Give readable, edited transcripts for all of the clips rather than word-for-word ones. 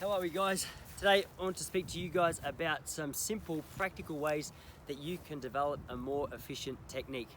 How are we, guys? Today I want to speak to you guys about some simple practical ways that you can develop a more efficient technique.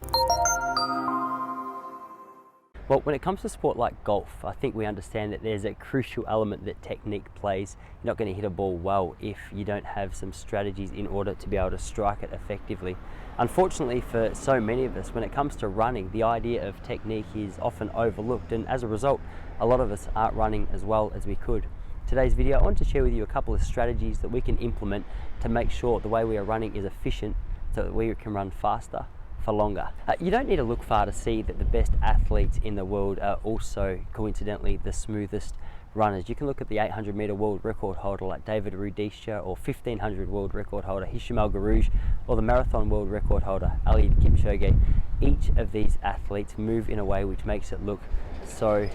Well, when it comes to sport like golf, I think we understand that there's a crucial element that technique plays. You're not going to hit a ball well if you don't have some strategies in order to be able to strike it effectively. Unfortunately for so many of us, when it comes to running, the idea of technique is often overlooked, and as a result, a lot of us aren't running as well as we could. Today's video, I want to share with you a couple of strategies that we can implement to make sure the way we are running is efficient so that we can run faster for longer. You don't need to look far to see that the best athletes in the world are also coincidentally the smoothest runners. You can look at the 800 meter world record holder like David Rudisha, or 1500 world record holder Hicham Guerrouj, or the marathon world record holder Eliud Kipchoge. Each of these athletes move in a way which makes it look so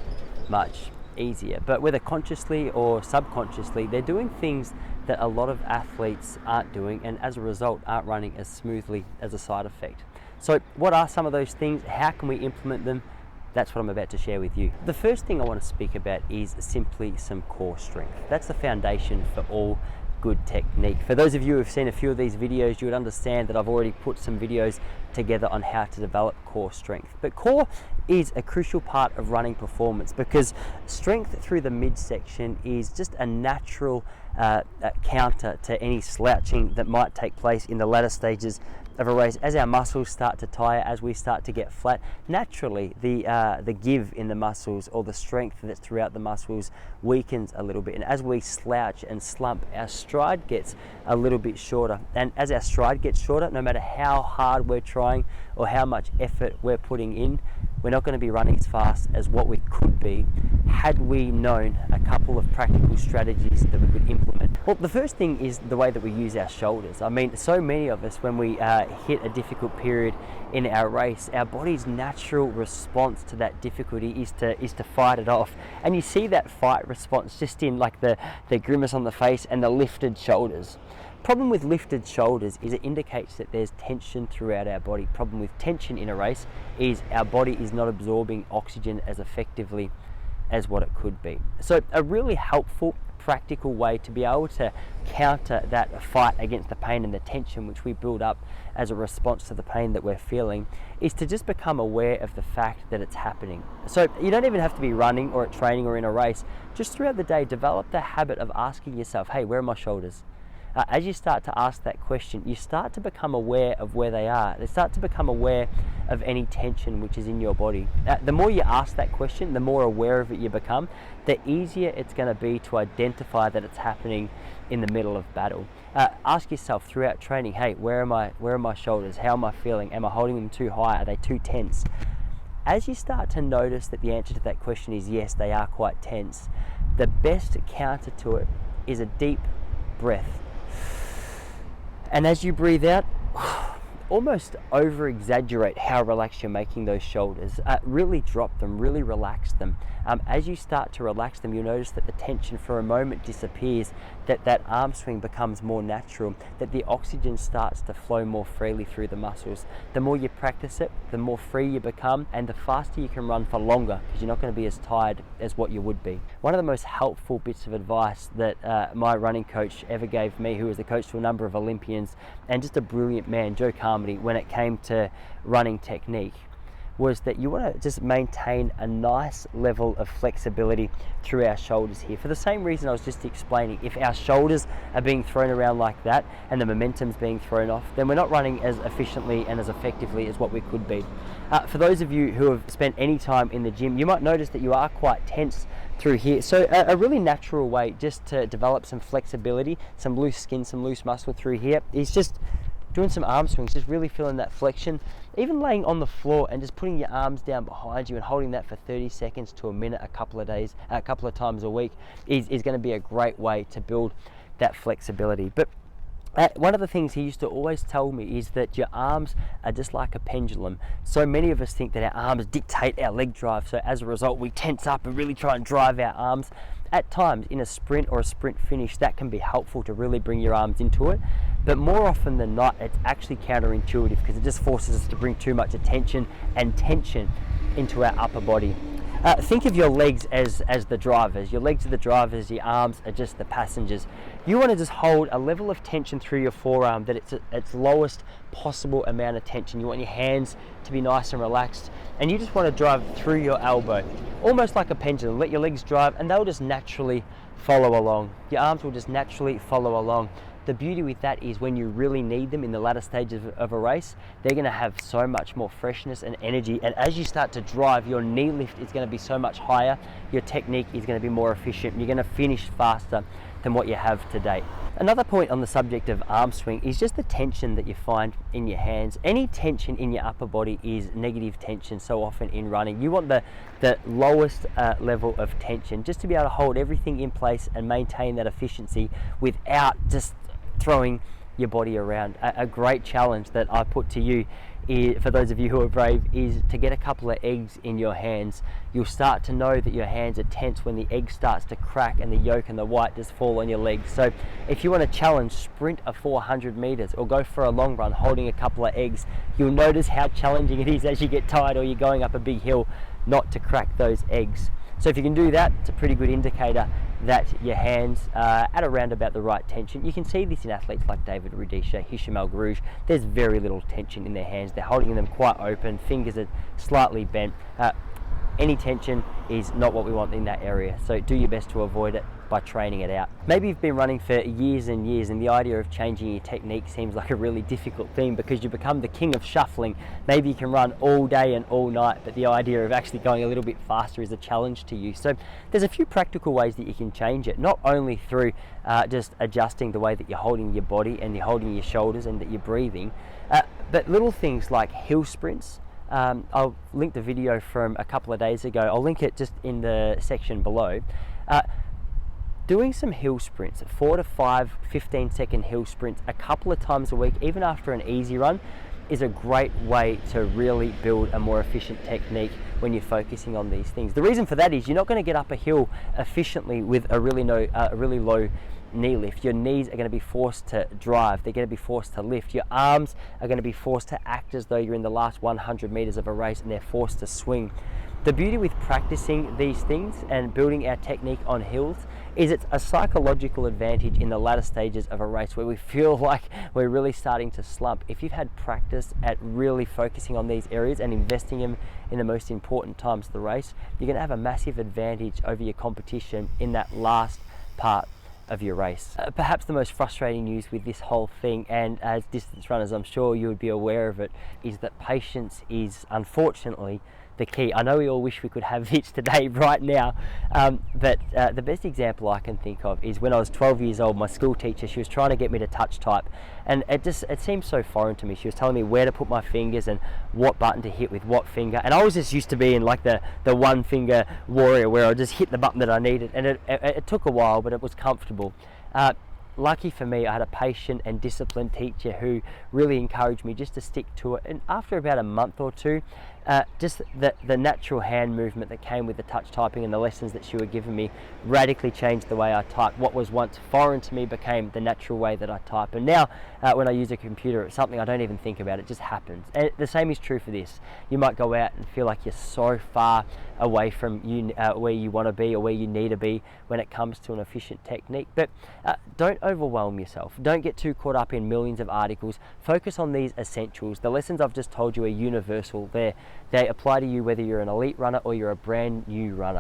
much easier, but whether consciously or subconsciously, they're doing things that a lot of athletes aren't doing, and as a result aren't running as smoothly as a side effect. So what are some of those things? How can we implement them? That's what I'm about to share with you. The first thing I want to speak about is simply some core strength. That's the foundation for all good technique. For those of you who have seen a few of these videos, you would understand that I've already put some videos together on how to develop core strength. But core is a crucial part of running performance, because strength through the midsection is just a natural counter to any slouching that might take place in the latter stages of a race. As our muscles start to tire, as we start to get flat, naturally the give in the muscles, or the strength that's throughout the muscles, weakens a little bit, and as we slouch and slump, our stride gets a little bit shorter. And as our stride gets shorter, no matter how hard we're trying or how much effort we're putting in, we're not going to be running as fast as what we could be had we known a couple of practical strategies that we could implement. Well, the first thing is the way that we use our shoulders. I mean, so many of us, when we hit a difficult period in our race, our body's natural response to that difficulty is to fight it off. And you see that fight response just in like the grimace on the face and the lifted shoulders. Problem with lifted shoulders is it indicates that there's tension throughout our body. Problem with tension in a race is our body is not absorbing oxygen as effectively as what it could be. So a really helpful practical way to be able to counter that fight against the pain and the tension which we build up as a response to the pain that we're feeling is to just become aware of the fact that it's happening. So you don't even have to be running or at training or in a race. Just throughout the day, develop the habit of asking yourself, hey, where are my shoulders? As you start to ask that question, you start to become aware of where they are. They start to become aware of any tension which is in your body. The more you ask that question, the more aware of it you become, the easier it's going to be to identify that it's happening in the middle of battle. Ask yourself throughout training, hey, where are my shoulders? How am I feeling? Am I holding them too high? Are they too tense? As you start to notice that the answer to that question is yes, they are quite tense, the best counter to it is a deep breath. And as you breathe out, almost over exaggerate how relaxed you're making those shoulders. Really drop them, really relax them. As you start to relax them, you'll notice that the tension for a moment disappears, that arm swing becomes more natural, that the oxygen starts to flow more freely through the muscles. The more you practice it, the more free you become, and the faster you can run for longer, because you're not going to be as tired as what you would be. One of the most helpful bits of advice that my running coach ever gave me, who was the coach to a number of Olympians and just a brilliant man, Joe Carmody, when it came to running technique, was that you want to just maintain a nice level of flexibility through our shoulders here. For the same reason I was just explaining, if our shoulders are being thrown around like that and the momentum's being thrown off, then we're not running as efficiently and as effectively as what we could be. For those of you who have spent any time in the gym, you might notice that you are quite tense through here. So a really natural way just to develop some flexibility, some loose skin, some loose muscle through here is just doing some arm swings, just really feeling that flexion. Even laying on the floor and just putting your arms down behind you and holding that for 30 seconds to a minute a couple of times a week is going to be a great way to build that flexibility. But one of the things he used to always tell me is that your arms are just like a pendulum. So many of us think that our arms dictate our leg drive, so as a result we tense up and really try and drive our arms. At times in a sprint or a sprint finish, that can be helpful to really bring your arms into it, but more often than not it's actually counterintuitive, because it just forces us to bring too much attention and tension into our upper body. Think of your legs as the drivers. Your legs are the drivers, your arms are just the passengers. You want to just hold a level of tension through your forearm that it's its lowest possible amount of tension. You want your hands to be nice and relaxed, and you just want to drive through your elbow, almost like a pendulum. Let your legs drive and they'll just naturally follow along. Your arms will just naturally follow along. The beauty with that is when you really need them in the latter stages of a race, they're going to have so much more freshness and energy, and as you start to drive, your knee lift is going to be so much higher, your technique is going to be more efficient, you're going to finish faster than what you have to date. Another point on the subject of arm swing is just the tension that you find in your hands. Any tension in your upper body is negative tension so often in running. You want the lowest level of tension just to be able to hold everything in place and maintain that efficiency without just throwing your body around. A great challenge that I put to you, for those of you who are brave, is to get a couple of eggs in your hands. You'll start to know that your hands are tense when the egg starts to crack and the yolk and the white just fall on your legs. So if you want to challenge, sprint a 400 meters or go for a long run holding a couple of eggs, you'll notice how challenging it is as you get tired or you're going up a big hill not to crack those eggs. So if you can do that, it's a pretty good indicator that your hands are at around about the right tension. You can see this in athletes like David Rudisha, Hicham, Guerrouj. There's very little tension in their hands. They're holding them quite open, fingers are slightly bent. Any tension is not what we want in that area, so do your best to avoid it by training it out. Maybe you've been running for years and years and the idea of changing your technique seems like a really difficult thing because you become the king of shuffling. Maybe you can run all day and all night, but the idea of actually going a little bit faster is a challenge to you. So there's a few practical ways that you can change it, not only through just adjusting the way that you're holding your body and you're holding your shoulders and that you're breathing, but little things like hill sprints. I'll link the video from a couple of days ago. I'll link it just in the section below. Doing some hill sprints, 4 to 5 15-second hill sprints a couple of times a week, even after an easy run, is a great way to really build a more efficient technique when you're focusing on these things. The reason for that is you're not going to get up a hill efficiently with a really low knee lift. Your knees are going to be forced to drive, they're going to be forced to lift, your arms are going to be forced to act as though you're in the last 100 meters of a race and they're forced to swing. The beauty with practicing these things and building our technique on hills is it's a psychological advantage in the latter stages of a race where we feel like we're really starting to slump. If you've had practice at really focusing on these areas and investing them in the most important times of the race, you're going to have a massive advantage over your competition in that last part of your race. Perhaps the most frustrating news with this whole thing, and as distance runners I'm sure you would be aware of it, is that patience is unfortunately the key. I know we all wish we could have this today right now, but the best example I can think of is when I was 12 years old, my school teacher, she was trying to get me to touch type, and it seemed so foreign to me. She was telling me where to put my fingers and what button to hit with what finger, and I was just used to being like the one finger warrior where I just hit the button that I needed, and it took a while, but it was comfortable. Lucky for me, I had a patient and disciplined teacher who really encouraged me just to stick to it, and after about a month or two, just the natural hand movement that came with the touch typing and the lessons that she was giving me radically changed the way I type. What was once foreign to me became the natural way that I type, and now when I use a computer, it's something I don't even think about, it just happens. And the same is true for this. You might go out and feel like you're so far away from where you want to be or where you need to be when it comes to an efficient technique, but don't overwhelm yourself. Don't get too caught up in millions of articles. Focus on these essentials. The lessons I've just told you are universal. They apply to you whether you're an elite runner or you're a brand new runner.